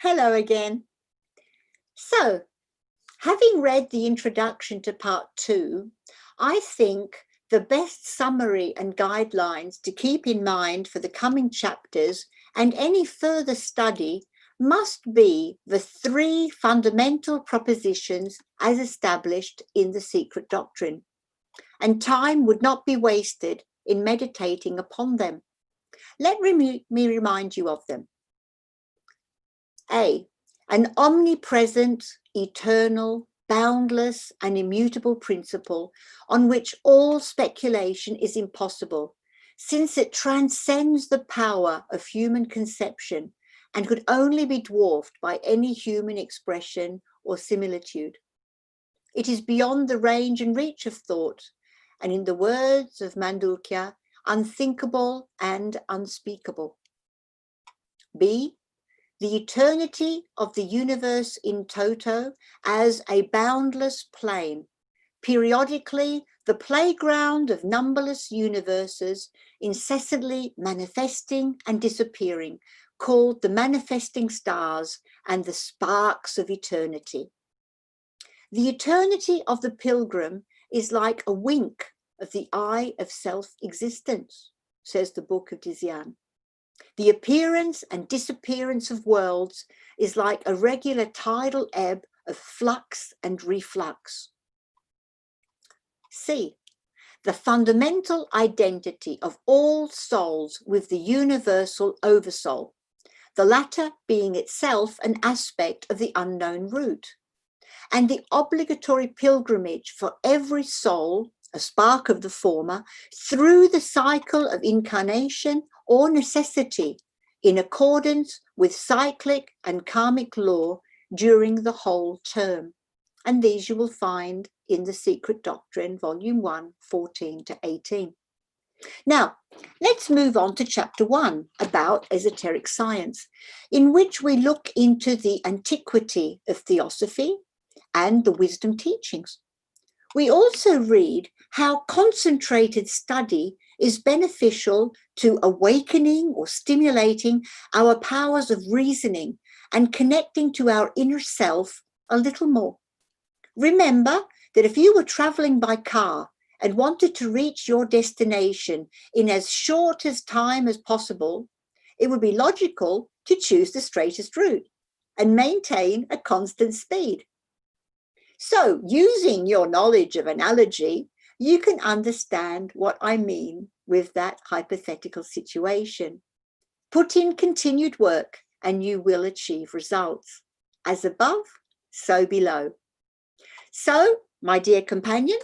Hello again. So, having read the introduction to part 2, I think the best summary and guidelines to keep in mind for the coming chapters and any further study must be the 3 fundamental propositions as established in the secret doctrine, and time would not be wasted in meditating upon them. Let me remind you of them. A, an omnipresent, eternal, boundless, and immutable principle on which all speculation is impossible, since it transcends the power of human conception and could only be dwarfed by any human expression or similitude. It is beyond the range and reach of thought, and in the words of Mandukya, unthinkable and unspeakable. B, the eternity of the universe in toto as a boundless plane, periodically the playground of numberless universes incessantly manifesting and disappearing, called the manifesting stars and the sparks of eternity. The eternity of the pilgrim is like a wink of the eye of self-existence, says the book of DCM. The appearance and disappearance of worlds is like a regular tidal ebb of flux and reflux. C, the fundamental identity of all souls with the universal oversoul, the latter being itself an aspect of the unknown root, and the obligatory pilgrimage for every soul, a spark of the former, through the cycle of incarnation or necessity in accordance with cyclic and karmic law during the whole term. And these you will find in The Secret Doctrine, Volume 1, 14 to 18. Now, let's move on to Chapter 1 about esoteric science, in which we look into the antiquity of Theosophy and the wisdom teachings. We also read how concentrated study is beneficial to awakening or stimulating our powers of reasoning and connecting to our inner self a little more. Remember that if you were traveling by car and wanted to reach your destination in as short a time as possible, it would be logical to choose the straightest route and maintain a constant speed. So, using your knowledge of analogy, you can understand what I mean with that hypothetical situation. Put in continued work and you will achieve results. As above, so below. So, my dear companion,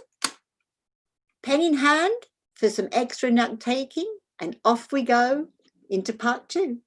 pen in hand for some extra note taking, and off we go into part 2.